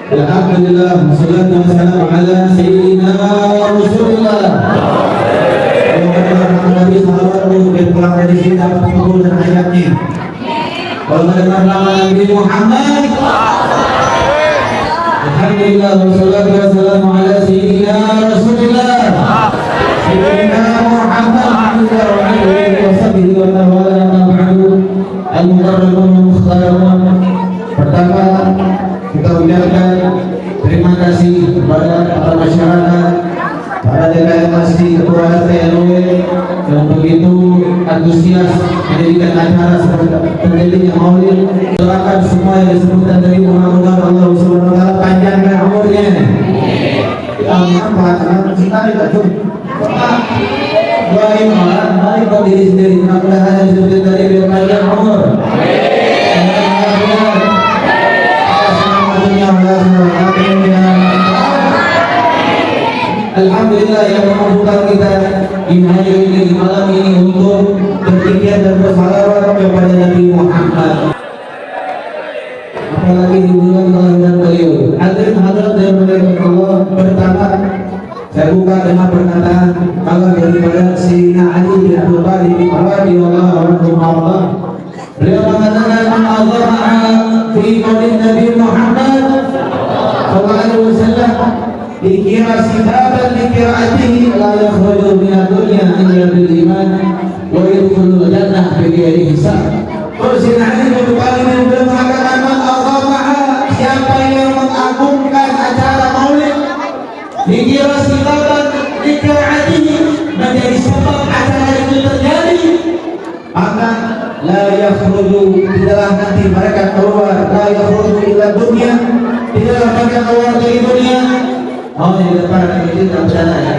Alhamdulillah, wassalatu wassalamu ala sayyidina Rasulillah. Nabi sallallahu berpulang dari sini dapat kabul dan hayatnya. Kalau mendengar nama Nabi Muhammad, alhamdulillah, wassalatu wassalamu ala sayyidina Rasulillah. Sayyidina Muhammad wa alihi wa sahbihi wa tawala ma'ba'du al-mukarramun mukhtarun. Pertama, kita ucapkan terima kasih kepada para masyarakat, para DKM Masjid, Ketua RT RW yang begitu antusias menjadikan acara seperti terjadinya Maulid. Doakan semua yang disebutkan dari mudah-mudahan Allah Subhanahu wa taala panjangkan umurnya. Amin. Apa kita tidak cukup. Doain orang, mari buat diri sendiri. Mudah-mudahan yang disebutkan dari beliau panjang umur. Alhamdulillah yang memampukan kita di hari ini, di malam ini untuk berpikir dan bersalawat kepada Nabi Muhammad. Apalagi di bulan Ramadan beliau. Hadirin hadirat yang dimuliakan Allah, pertama saya buka dengan perkataan Allah daripada Sayyidina Ali bin Abi Thalib radhiyallahu anhu. Beliau mengatakan Allah fi qaulin Nabi Muhammad sallallahu alaihi wasallam dikira sifaban likiraatihi la yakhruju min ad-dunya illa bil iman wa yadkhulul jannah bi ghairi hisab. Sayyidina Ali bin Abi Thalib beliau mengatakan Allah Maha, siapa yang mengagungkan acara Maulid dikira sifaban likiraatihi, menjadi sebab acara itu terjadi, maka la yakhruju, tidaklah nanti mereka keluar, la yakhruju ila dunia, tidaklah mereka keluar dari dunia. Oh, di depan ini tidak sana ya.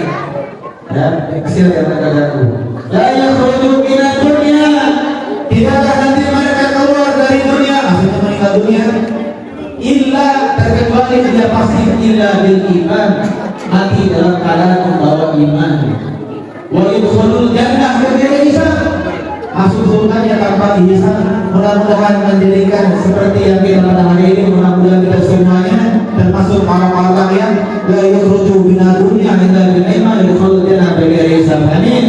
Ya, kecil kata-kataku. La yakhruju ila dunia, tidaklah nanti mereka keluar dari dunia, maksudnya meninggal dunia, illa, terkecuali tidak pasti, illa bil iman, mati dalam keadaan membawa iman. Wa yadkhulul jannah bi ghairi hisab, masuk surganya tanpa dihisab. Mudah-mudahan menjadikan seperti yang kita pada hari ini. Mudah-mudahan kita semuanya termasuk para yang la yakhruju min dunya illa bil iman yadkhulul jannah bi ghairi hisab. Amin.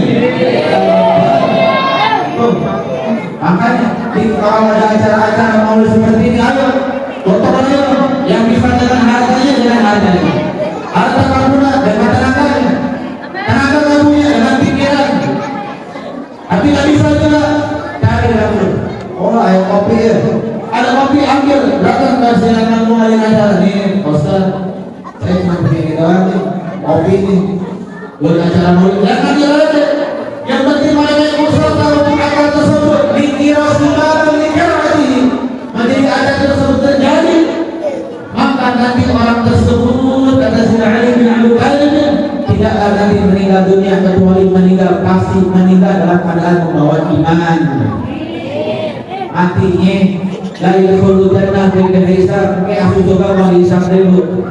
Makanya kalau ada acara-acara Maulid seperti ini, ayo foto-foto yang bisa dengan hartanya dengan hartanya, harta kamu dengan tenaganya, tenaga kamunya dengan pikiran. Tapi tidak bisa juga cari dulu. Oh, ayo kopi ya. Ada kopi ambil, datang ke silakan mulai acara nih, Ustaz. Saya cuma begini doang nih, kopi nih. Buat acara Maulid, jangan dia aja. Yang penting mereka yang usaha untuk acara tersebut dikira sudah menikmati, menjadi acara tersebut terjadi, maka nanti orang tersebut kata Sayyidina Ali bin Abi Thalib tidak akan nanti meninggal dunia, kecuali meninggal pasti meninggal dalam keadaan membawa iman. Artinya la yakhruju jannah bi ghairi hisab, kayak aku juga mau dihisab dulu.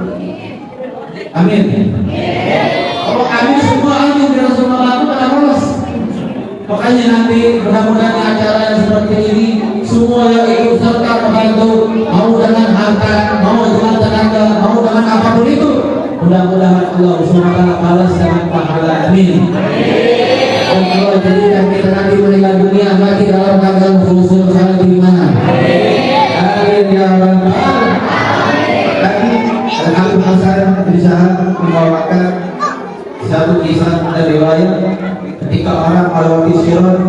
Amin. Kalau amin semua amin di Rasulullah itu pada lolos. Makanya nanti mudah-mudahan acara yang seperti ini semua yang ikut serta membantu, mau dengan harta, mau dengan tenaga, mau dengan apapun itu, mudah-mudahan Allah SWT balas dengan pahala. Amin. Dan Allah jadikan kita nanti meninggal dunia mati dalam keadaan khusus khatimah. Amin ya rabbal alamin. Tadi Al-Habib Hasan berusaha membawakan satu kisah dari riwayat ketika orang melewati sirat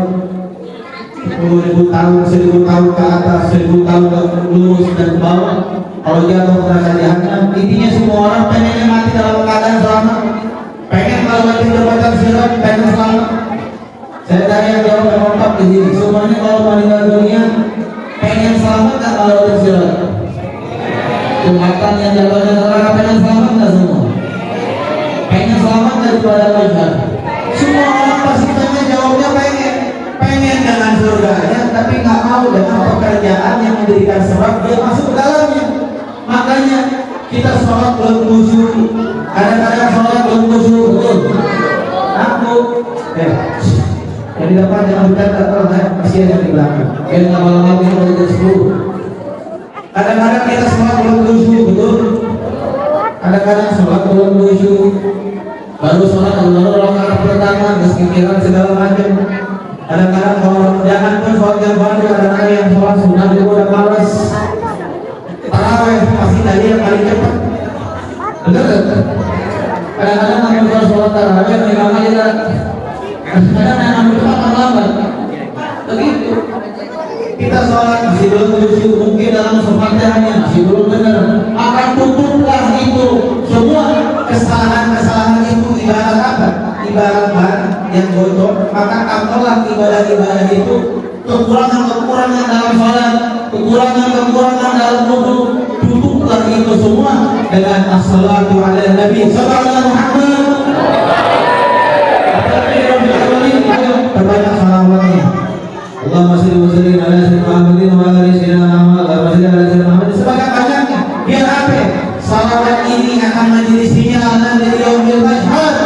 10.000 tahun, 1.000 tahun ke atas, 1.000 tahun ke lurus dan ke bawah, kalau jatuh terasa jahanam. Intinya semua orang pengen mati dalam keadaan selamat, pengen melewati jembatan sirat, pengen selamat. Saya tanya jawab yang lengkap di sini. Semuanya kalau meninggal dunia pengen selamat tak melewati sirat? Jembatan yang jalannya neraka pengen selamat tak semua? Pengen selamat daripada masyarakat? Semua orang pasti tanya jawabnya pengen dengan surganya, tapi nggak mau dengan pekerjaan yang menjadikan sebab dia masuk ke dalamnya. Makanya kita sholat belum khusyuk, kadang-kadang sholat belum khusyuk, betul? Aku, yang di depan jangan bercanda, terus masih ada di belakang. Yang lama-lama kita udah 10. Kadang-kadang kita sholat belum khusyuk, betul? Kadang-kadang sholat belum khusyuk, baru sholat rakaat pertama kepikiran segala macam. Kadang-kadang kalau jangan pun sholat yang baru, kadang-kadang yang sholat sunnah juga udah malas. Taraweh pasti tadi yang paling cepat, bener kan? Kadang-kadang kalau sholat taraweh memang aja, kadang-kadang yang cepat lambat. Begitu. Kita sholat masih belum khusyuk, mungkin dalam sholatnya masih belum benar, akan tutuplah itu semua kesalahan-kesalahan itu. Ibarat apa? Ibarat ban yang bocor, maka tolak ibadah-ibadah itu, kekurangan-kekurangan dalam sholat, kekurangan-kekurangan dalam wudu, tutuplah itu semua dengan as-salatu ala nabi sallallahu alaihi wasallam. Perbanyak salawatnya. Allahumma shalli wa sallim ala sayyidina Muhammadin wa ala ali sayyidina Muhammad wa ala ali sayyidina Muhammad. Sebanyak-banyaknya. Biar apa? Salawat ini akan menjadi sinyal nanti di yaumil masyhad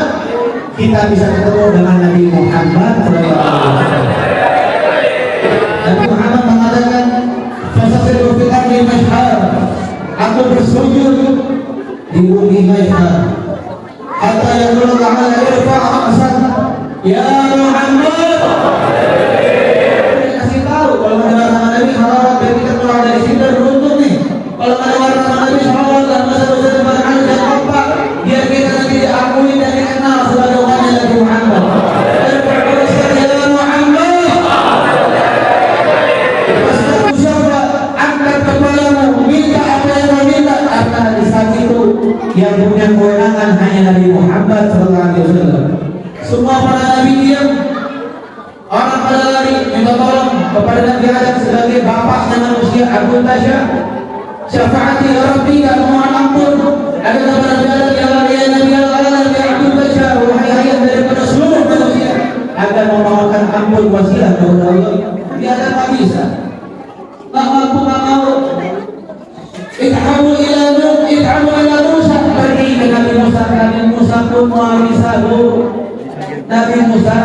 kita bisa ketemu dengan Nabi Muhammad sallallahu alaihi wasallam. Nabi Muhammad mengatakan, "Fasasiru fil ardi masyhad." Aku bersujud di bumi masyhad. Hatta yaqulu ta'ala irfa' ra'sak ya Muhammad. Kalau mendengar nama Nabi salawat biar kita keluar dari sini dan beruntung nih. Kalau mendengar nama Nabi salawat dan masa-masa kepada Allah dan apa, biar kita nanti diakui dan dikenal sebagai umatnya Nabi Muhammad. Dan berproses jalan Muhammad. Pasal siapa angkat kepalamu, minta apa yang mau minta, karena di saat itu yang punya kewenangan hanya Nabi Muhammad sallallahu alaihi wasallam. Semua para nabi diam. Orang pada lari minta tolong kepada Nabi Adam sebagai bapaknya manusia. Abu Tasya syafaati Rabbi, aku mohon ampun. Ada kepada Nabi Adam yang lari, ya Nabi Allah, Nabi Abu Tasya, wahai ayah daripada seluruh manusia, agar memohonkan ampun wasilah kepada Allah. Nabi Adam tak bisa. Aku tak mau. Idhamu ila Nuh, idhamu ila Musa. Pergi ke Nabi Musa. Nabi Musa pun mu'amisahu. Nabi Musa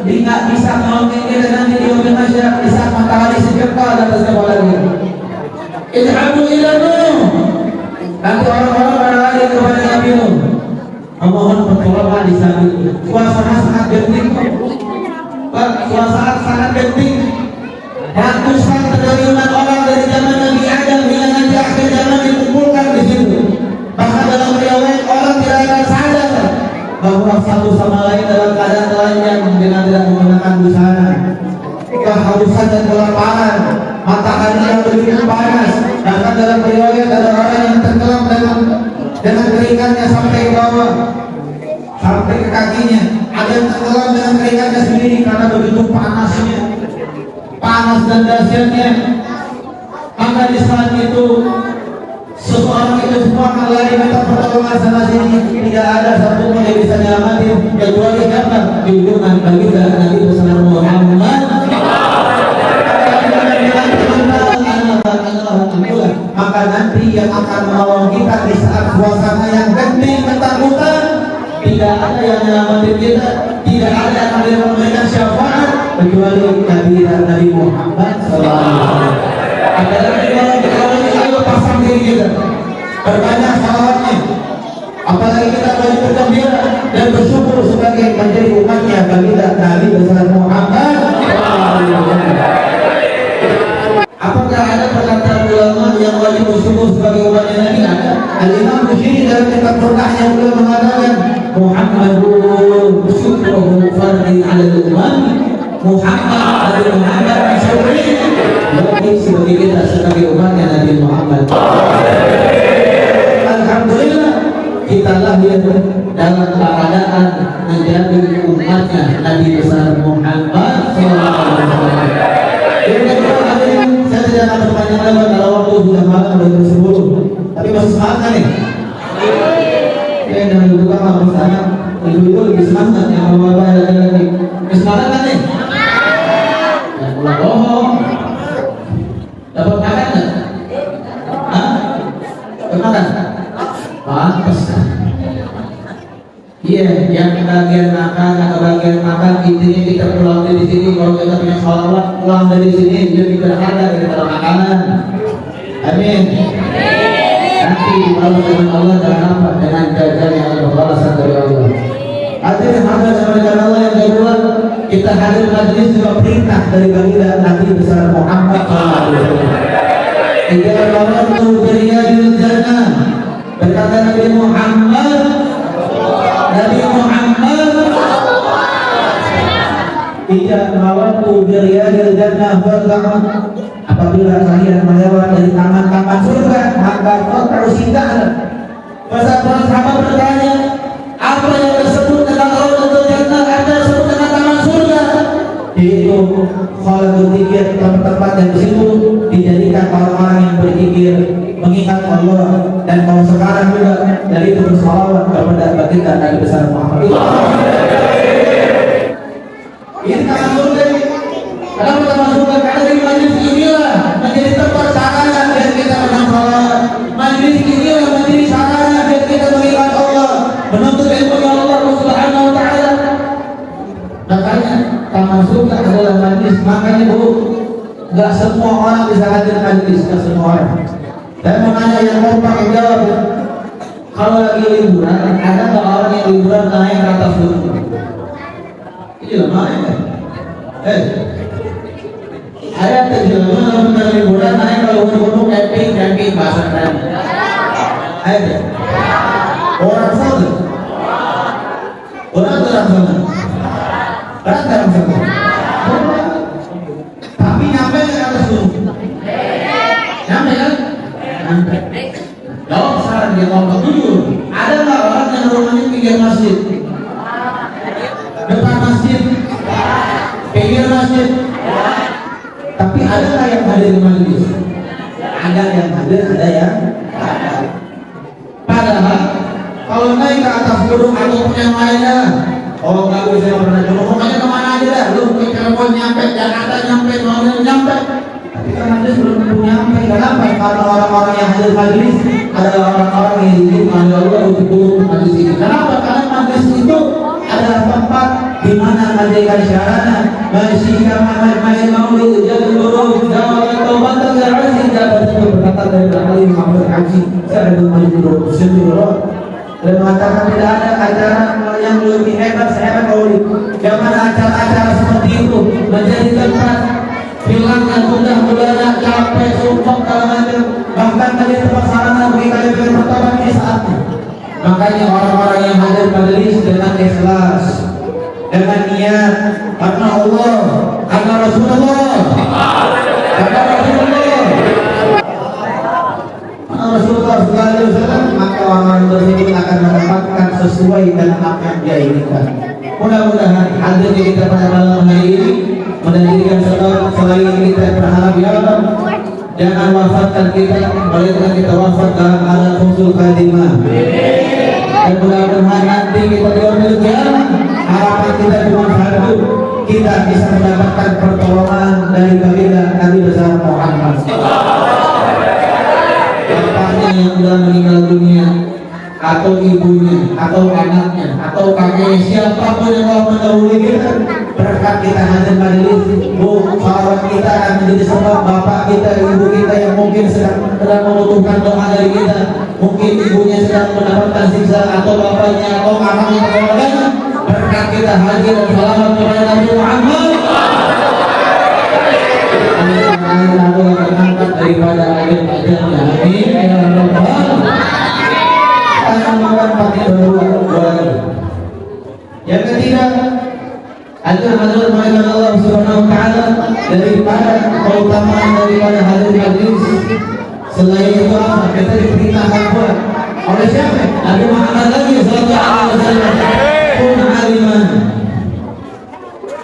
tidak bisa mengingkari nanti di yaumil masyhad di saat matahari sejengkal di atas kepalanya. Idhabu ila Nuh. Nanti orang-orang pada lari kepada Nabi Nuh memohon pertolongan di saat itu. Suasana sangat genting. Suasana sangat genting. Ratusan triliunan orang dari zaman Nabi Adam hingga nanti akhir zaman dikumpulkan di situ. Bahkan dalam riwayat orang tidak akan sadar bahwa satu sama lain dalam keadaan telanjang dengan tidak menggunakan busana, kehausan dan kelaparan, matahari yang begitu panas. Bahkan dalam riwayat ada orang yang tenggelam dengan keringatnya sampai ke bawah, sampai ke kakinya. Ada yang tenggelam dengan keringatnya sendiri karena begitu panasnya, panas dan dahsyatnya. Maka di saat itu seseorang itu semua akan lari minta pertolongan sana sini. Tidak ada satu pun yang bisa nyelamatin kecuali siapa? Junjungan baginda Nabi besar Muhammad. Maka nanti yang akan menolong kita di saat suasana yang genting ketakutan, tidak ada yang menyelamatin kita, tidak ada yang memberikan syafaat kecuali Nabi Muhammad sallallahu alaihi wasallam. Apalagi kalau kita pasang diri kita, berbanyak salawatnya. Apalagi kita bagi bergembira dan bersyukur sebagai menjadi umatnya baginda Nabi besar Muhammad. Apakah ada perkataan ulama yang wajib bersyukur sebagai umatnya Nabi? Ada. Al-Imam Bukhari dalam kitab Qur'annya beliau mengatakan Muhammadun syukruhu fardin 'ala al-umam. Muhammad dari Muhammad disyukuri bagi sebagai kita sebagai umatnya Nabi Muhammad. Alhamdulillah kita lahir dalam keadaan menjadi umatnya Nabi besar Muhammad sallallahu alaihi wasallam. Saya tidak akan berpanjang lebar kalau waktu sudah malam dari 10. Tapi masih semangat kan nih? Ya jangan lupa kalau bersama ibu-ibu lebih semangat yang bapak ada lagi. Semangat kan nih? Jangan bohong. Dapat makan nggak? Hah? Dapat makan? Pantas. Iya, yang bagian makan atau bagian makan intinya kita pulang dari sini. Kalau kita punya sholawat pulang dari sini lebih berharga daripada makanan. Amin. Nanti dibalas dengan Allah dengan apa? Dengan jajan yang ada balasan dari Allah. Hadirin hadirat sekalian Allah yang kedua, kita hadir majelis juga perintah dari baginda Nabi besar Muhammad SAW. Idza marartu biriyadil jannah, berkata Nabi Muhammad, idza marartu biriyadil jannah farta'u, apabila kalian melewat dari taman-taman surga, maka kau harus singgahlah. Para sahabat bertanya, apa yang disebut dengan Raudhatul Jannah, ada disebut dengan taman surga? Itu kalau berzikir, tempat-tempat yang di situ dijadikan orang-orang yang berzikir, mengingat Allah. Dan kalau sekarang juga dari itu bersalawat kepada baginda Nabi besar Muhammad. Ini taman surga. Kenapa taman surga? Karena dari majlis inilah menjadi tempat sarana biar kita bersalat. Majlis inilah menjadi sarana biar kita mengingat Allah, menuntut ilmu Allah Subhanahu wa taala. Makanya taman surga adalah majlis. Makanya Bu, enggak semua orang bisa hadir majlis, enggak semua orang. Dan makanya yang kompak jawab, kalau lagi liburan, ada nggak orang yang liburan naik ke atas gunung? Iya mana? Ada terjemahan orang liburan naik ke gunung camping bahasa tadi. Ada orang sana, orang sana. Tapi nyampe ke atas gunung. Nyampe kan? Nyampe. Jawab saran dia ngomong jujur. Ada nggak orang yang rumahnya pinggir masjid? Depan masjid? Pinggir masjid? Tapi ada nggak yang hadir di majelis? Ada yang hadir, ada yang ada. Padahal kalau naik ke atas gunung ataupun yang lainnya, oh nggak bisa pernah coba, pokoknya kemana aja dah, lu ke Cirebon nyampe, Jakarta nyampe, Malang nyampe. Tapi kan majelis belum nyampe. Kenapa? Karena orang-orang yang hadir majelis adalah orang-orang yang diizinkan oleh Allah untuk duduk di majelis ini. Kenapa? Karena majelis itu adalah tempat di mana mendirikan syarana, masyika main maulid, jalur uruf, jawab taubat dan aziz, dapat berkata dari Al-Alim Muhammad Haji, Sa'adul Majid Rasulullah. Dan mengatakan tidak ada acara yang lebih hebat sehebat maulid. Jangan acara-acara seperti itu menjadi tempat hilangnya mudah-mudahan capek, sumpah, kalau macam, bahkan menjadi tempat sarana bagi kalian bertobat di saatnya. Makanya orang-orang yang hadir majelis dengan ikhlas, dengan niat karena Allah, karena Rasulullah, Rasulullah SAW, maka orang tersebut akan mendapatkan sesuai dengan apa yang dia inginkan. Mudah-mudahan hadirnya kita pada malam hari ini menjadikan sebab selain kita berharap ya Allah, jangan wafatkan kita, melainkan kita wafat dalam alam usul khatimah. Dan mudah-mudahan nanti kita diambil kiamat, harapan kita cuma satu, kita bisa mendapatkan pertolongan dari baginda Nabi besar Muhammad. Bapaknya yang sudah meninggal dunia, atau ibunya, atau anaknya, atau kakeknya, siapapun yang mau mendahului kita, berkat kita hadir majelis, salawat kita akan menjadi sebab bapak kita, ibu kita yang mungkin sedang membutuhkan doa dari kita, mungkin ibunya sedang mendapatkan siksa, atau bapaknya, atau anaknya, atau keluarganya, berkat kita hadir dan salawat kepada Nabi Muhammad. Aku akan angkat daripada ajar-ajarnya. Amin ya Rabbal alamin. Yang ketiga, hadir mengenal Allah Subhanahu wa taala, daripada keutamaan daripada hadir majlis. Selain itu apa? Kita diperintahkan buat oleh siapa? Nabi Muhammad lagi sallallahu alaihi wasallam. Kun aliman,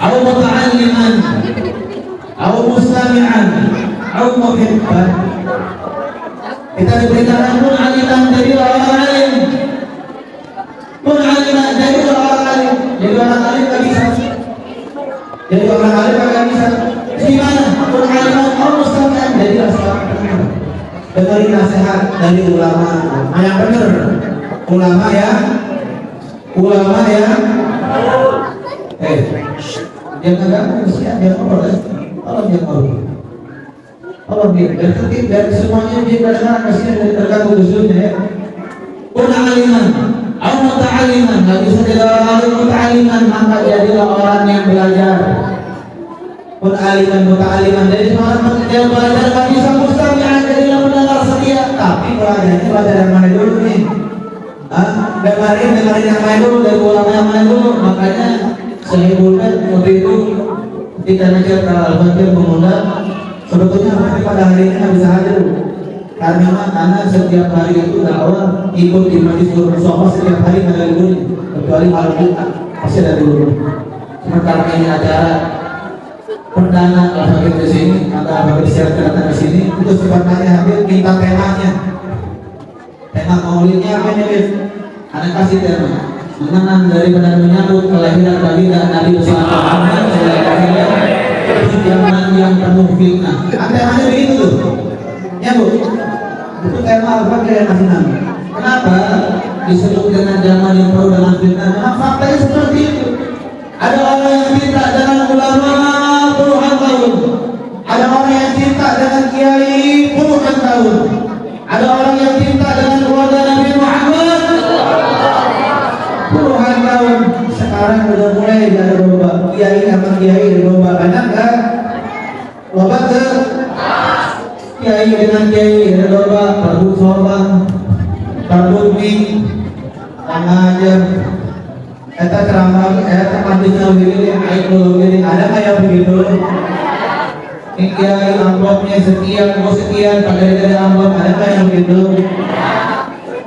au muta'alliman, au mustami'an, au muhibban. Kita diperintahkan kun aliman, jadi orang alim. Kun aliman, jadi orang alim. Jadi orang alim tak bisa. Jadi orang alim tak bisa. Gimana? Kun aliman, au mustami'an, jadi orang dengerin nasihat dari ulama. Yang benar, ulama ya. Dia kagak siap, dia ngobrol. Kalau dia ngobrol, Allah biar tertib dari semuanya dia kadang-kadang kasih dari tergantung usulnya ya. Kun aliman, au muta'aliman, nggak bisa jadi orang alim muta'aliman, maka jadilah orang yang belajar. Kun aliman muta'aliman, dari seorang yang belajar nggak bisa mustami'an, jadilah pendengar setia. Tapi belajar yang mana dulu nih? Dengerin yang main dulu, dari ulama yang main dulu. Makanya saya bukan waktu itu ketika Najar Al-Fatih mengundang, sebetulnya pada hari ini nggak bisa hadir karena anak setiap hari itu dakwah ikut di majlis Musofa setiap hari nggak ada libur, kecuali malam Jumat pasti ada libur. Cuma karena ini acara perdana Al-Fatih di sini, maka Al-Fatih secara datang ke sini, itu sebenarnya hadir minta temanya. Tema maulidnya apa nih? Anak kasih tema. Mengenang daripada menyambut kelahiran baginda Nabi Muhammad SAW, zaman yang penuh fitnah. Temanya begitu tuh, ya bu. Itu tema Al-Fatih yang kasih nama. Kenapa disebut dengan zaman yang penuh dengan fitnah? Memang faktanya seperti itu. Ada orang yang cinta dengan ulama puluhan tahun. Ada orang yang cinta dengan kiai puluhan tahun. Ada orang yang cinta dengan keluarga Nabi Muhammad puluhan tahun. Sekarang udah mulai ada lomba kiai sama kiai, ada lomba banyak kan? Lomba ke kiai dengan kiai, ada lomba parbut sorban, parbut mie, pengajar, eta ceramah, eta majlisnya begini, begini, ada kayak begitu. Kiai amplopnya sekian, mau sekian, dari amplop ada kayak begitu.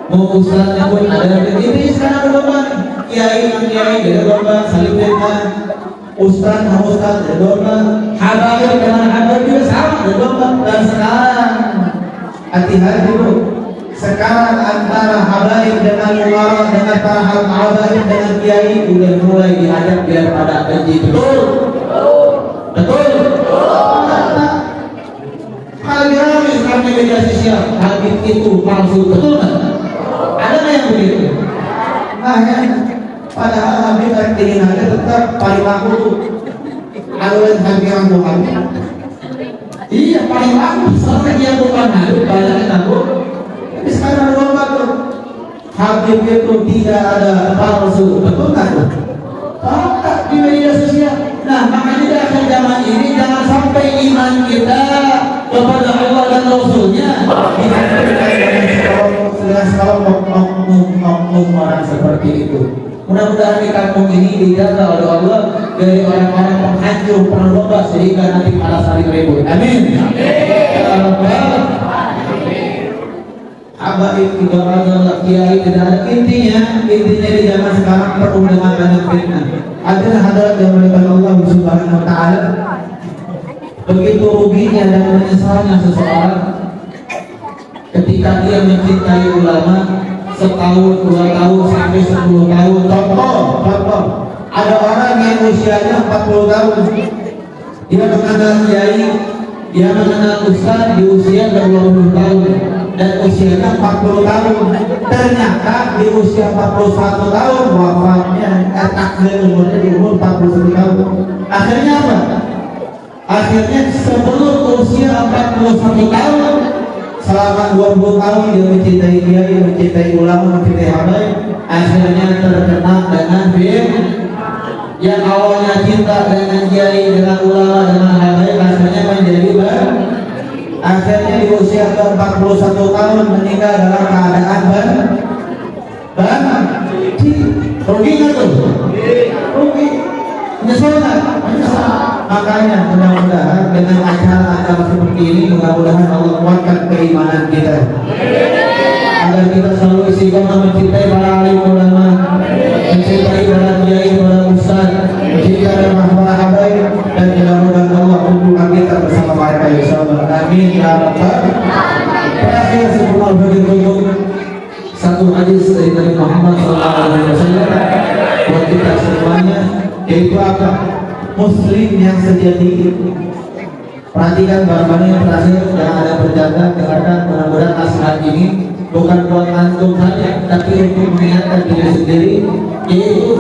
Mau ustaznya pun ada begini. Sekarang lomba kiai ada lomba saling dengan ustaz sama ustaz ada lomba, habaib dengan habaib juga sama ada lomba. Dan sekarang hati-hati dulu. Sekarang antara habaib dengan ulama, dengan para habaib dengan kiai udah mulai diajak biar pada benci. Betul. Kalian sekarang media sosial, Habib itu palsu, betul nggak? Ada nggak yang begitu? Nah ya, padahal Habib ingin ada tetap paling laku tuh. Alun Habib yang bukan. Iya paling laku, soalnya dia bukan Habib banyak yang tahu. Tapi sekarang lomba tuh, Habib itu tidak ada palsu, betul nggak tuh? Tak di media sosial. Nah makanya di akhir zaman ini jangan sampai iman kita kepada Allah dan Rasulnya dengan sekelompok oknum orang seperti itu. Mudah-mudahan di kampung ini dijaga oleh Allah dari orang-orang penghancur pengelola sehingga nanti malah saling ribut. Amin. Habaib tidak ada, kiai tidak ada. Intinya di zaman sekarang penuh dengan banyak fitnah. Adalah hadarat yang melibatkan Allah Subhanahu Wa Taala. Begitu ruginya dan menyesalnya seseorang ketika dia mencintai ulama setahun, 2 tahun, sampai 10 tahun. Contoh, ada orang yang usianya 40 tahun, dia mengenal kiai, dia mengenal ustaz di usia 20 tahun dan usianya 40 tahun. Ternyata di usia 41 tahun wafatnya, takdir umurnya di umur 41 tahun. Akhirnya apa? Akhirnya sebelum usia 41 tahun, selama 20 tahun dia mencintai kiai, mencintai ulama, mencintai habaib, akhirnya terkena dengan yang awalnya cinta dengan kiai, dengan ulama, dengan habaib, akhirnya menjadi akhirnya di usia ke-41 tahun meninggal dalam keadaan rugi nggak tuh? Rugi. Menyesal nggak? Menyesal. Makanya mudah-mudahan dengan acara-acara seperti ini, mudah-mudahan Allah kuatkan keimanan kita agar kita selalu istiqomah mencintai para alim ulama, mencintai para kiai, para ustaz, mencintai para habaib, dan mudah-mudahan Allah kumpulkan kita bersama mereka insyaallah. Amin ya rabbal alamin. Terakhir sebelum berikut satu hadis dari Nabi Muhammad SAW buat kita semuanya, yaitu apa? Muslim yang sejati. Perhatikan bapak-bapak yang terakhir, jangan ada berjaga, dengarkan mudah-mudahan nasihat ini bukan buat antum saja, tapi untuk mengingatkan diri sendiri, yaitu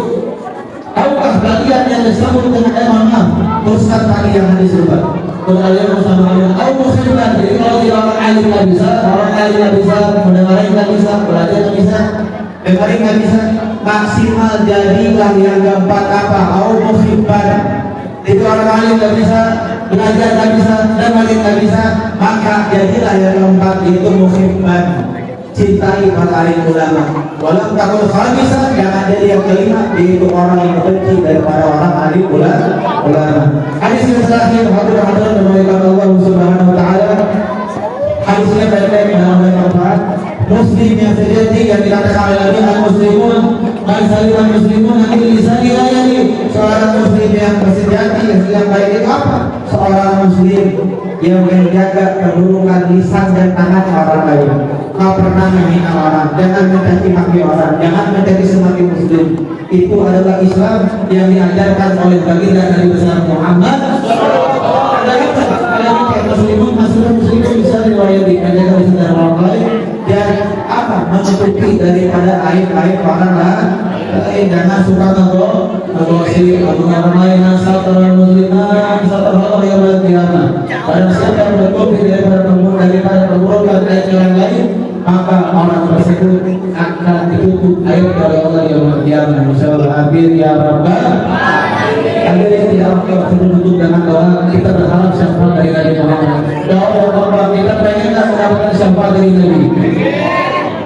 tahukah bagian yang disebut dengan maaf, Ustaz tadi yang hadis lupa. Kalian bersama kalian. Aku muslimkan. Jadi kalau tidak orang alim nggak bisa, orang alim nggak bisa, mendengarin nggak bisa, belajar nggak bisa, dengerin nggak bisa. Maksimal jadilah yang keempat apa? Aku muslimkan. Itu orang alim nggak bisa, belajar nggak bisa, dengerin nggak bisa, maka jadilah yang keempat itu muslimkan. Cintai para alim ulama. Walau takut khamisah, jangan jadi yang kelima, yaitu orang yang benci daripada orang alim ulama. Hadis yang terakhir, hadirin dimuliakan Allah Subhanahu wa taala. Hadisnya pendek dan bermanfaat. Muslim yang sejati yang dikatakan oleh Nabi al-muslimun, man salimul muslimun min lisani wa yadihi. Seorang muslim yang bersejati yang baik itu apa? Seorang muslim yang menjaga kedudukan lisan dan tangan orang lain. Kau pernah menghina orang, jangan mencaci maki orang, jangan menjadi semaki muslim. Itu adalah Islam yang diajarkan oleh baginda Nabi besar Muhammad. Kalau kayak muslimun, muslimun bisa riwayati menjaga lisan dan orang lain dan apa menutupi daripada aib-aib orang lain. Jangan suka menggosip orang lain. Satar muslimah, satar Allah yang berkiamat. Barang siapa yang menutupi daripada perbuatan orang lain, maka orang tersebut akan ditutup aib dari Allah yang berkiamat. Insyaallah amin ya rabbal alamin. Tidak pakai waktu duduk dengan doa, kita berharap syafaat dari Nabi Muhammad. Doa kita pengen mendapatkan syafaat dari Nabi.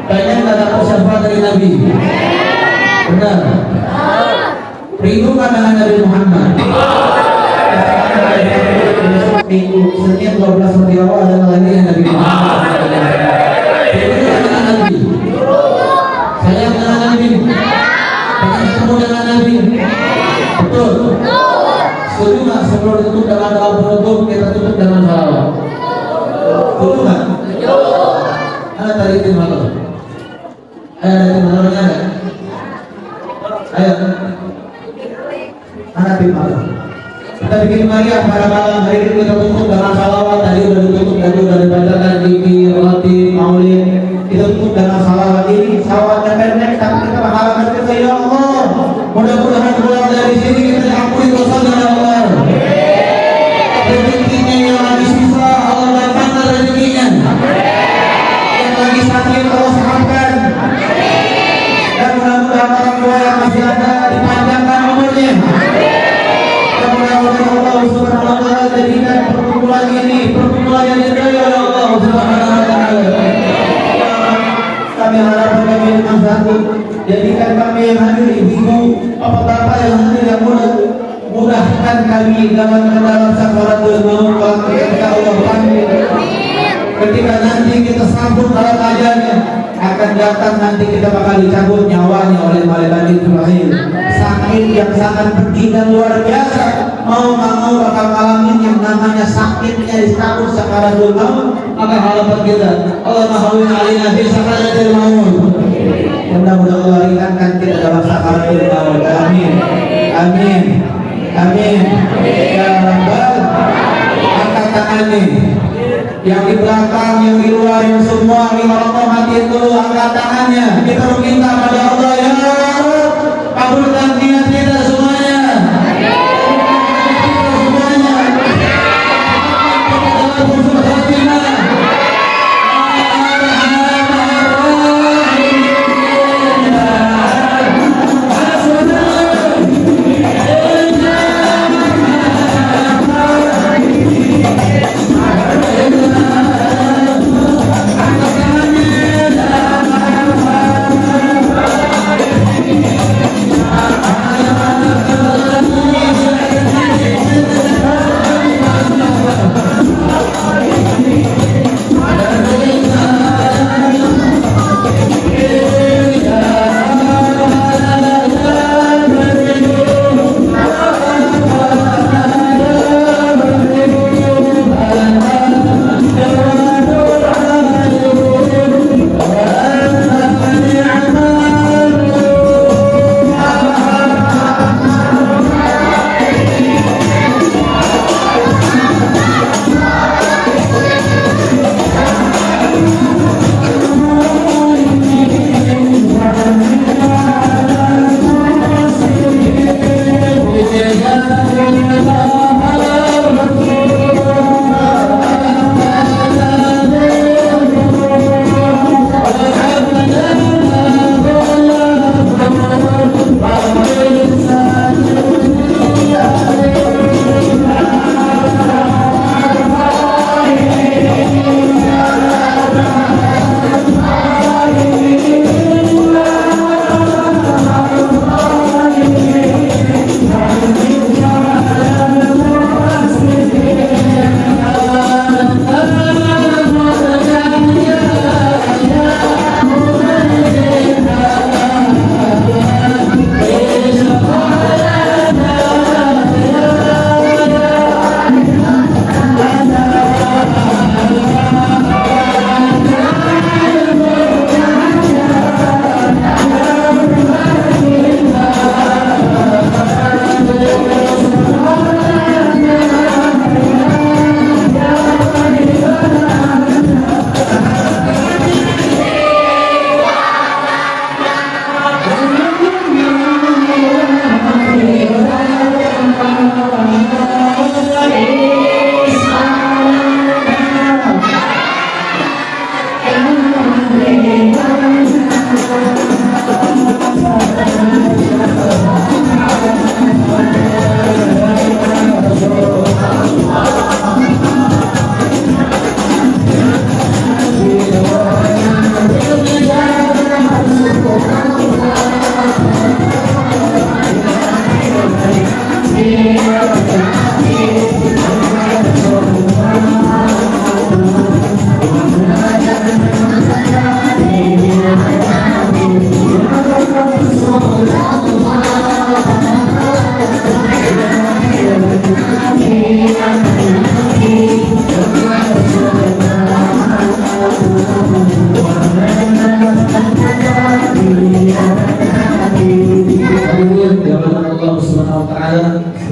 Pengen dapat syafaat dari Nabi. Benar. Rindukan dengan Nabi Muhammad. Minggu Senin 12 Rabiul adalah lagi yang Nabi Muhammad. Rindukan dengan Nabi. Sayang dengan Nabi. Pengen ketemu dengan Nabi. Betul. Setuju nggak sebelum tutup dengan doa penutup kita tutup dengan salawat? Setuju nggak? Ada tadi tim malam. Ada tim malamnya ada. Ayo. Ada tim malam. Kita bikin meriah pada malam hari ini, kita tutup dengan salawat. Tadi udah ditutup, tadi udah dibacakan zikir, roti, maulid. Kita tutup dengan salawat ini. Salawatnya pendek, tapi kita berharap kita ya Allah, mudah-mudahan keluar dari sini kita diampuni dosa dan Allah. Rezekinya yang lagi susah Allah lapangkan rezekinya. Yang lagi sakit Allah sehatkan. Dan mudah-mudahan orang tua yang masih ada dipanjangkan umurnya. Dan mudah-mudahan Allah Subhanahu wa taala jadikan perkumpulan ini perkumpulan yang diridhai oleh Allah Subhanahu wa taala. Kami harapkan kami dengan satu, jadikan kami yang hadir ibu, bapak-bapak yang hadir yang mudahkan kami dalam sakaratul maut ketika Allah panggil. Ketika nanti kita sambut dalam ajalnya, akan datang nanti kita bakal dicabut nyawanya oleh malaikat Israel. Sakit yang sangat pedih dan luar biasa. Mau nggak mau bakal ngalamin yang namanya sakitnya dicabut sakaratul maut. Maka harapan kita, Allah mahawin alina fi sakaratul maut. Mudah-mudahan Allah ringankan kita dalam sakaratul maut. Amin. Amin. Amin. Ya Rabbal. Angkat tangannya. Yang di belakang, yang di luar, yang semua kita rahmati itu, angkat tangannya. Kita meminta pada Allah, ya Allah, kabulkan niat kita semuanya.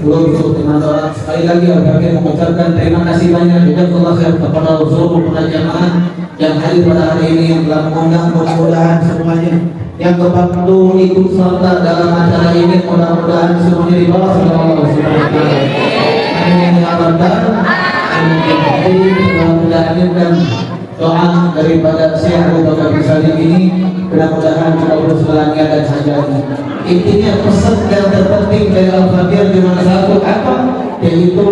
untuk teman-teman sekali lagi kami mengucapkan terima kasih banyak jazakallah khair kepada seluruh penajamaah yang hadir pada hari ini, yang telah mengundang. Mudah-mudahan semuanya yang kebantu ikut serta dalam acara ini, mudah-mudahan semuanya dibawa oleh Allah Subhanahu wa taala. Amin ya rabbal alamin. Mudah-mudahan dan doa daripada Syekh Abu Bakar bin Salim ini mudah-mudahan kita urus selanjutnya dan hajatnya. Intinya pesan yang terpenting dari Al-Fatihah cuma satu, apa? Yaitu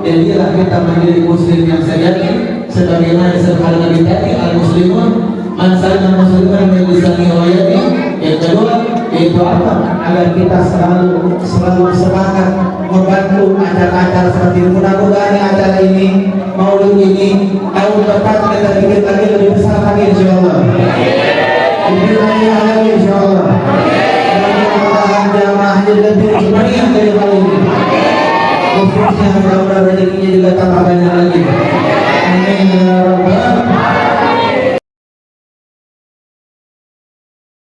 jadilah kita menjadi muslim yang sejati sebagaimana disebutkan Nabi tadi, al-muslimun man salima musliman min lisani wa yadihi. Yang kedua yaitu apa? Agar kita selalu semangat membantu acara-acara seperti ini. Mudah-mudahan acara ini, maulid ini tahun depan kita bikin lagi lebih besar lagi insyaallah. Lebih lagi insyaallah. Mudah-mudahan jamaahnya lebih meriah dari kali ini. Khususnya mudah-mudahan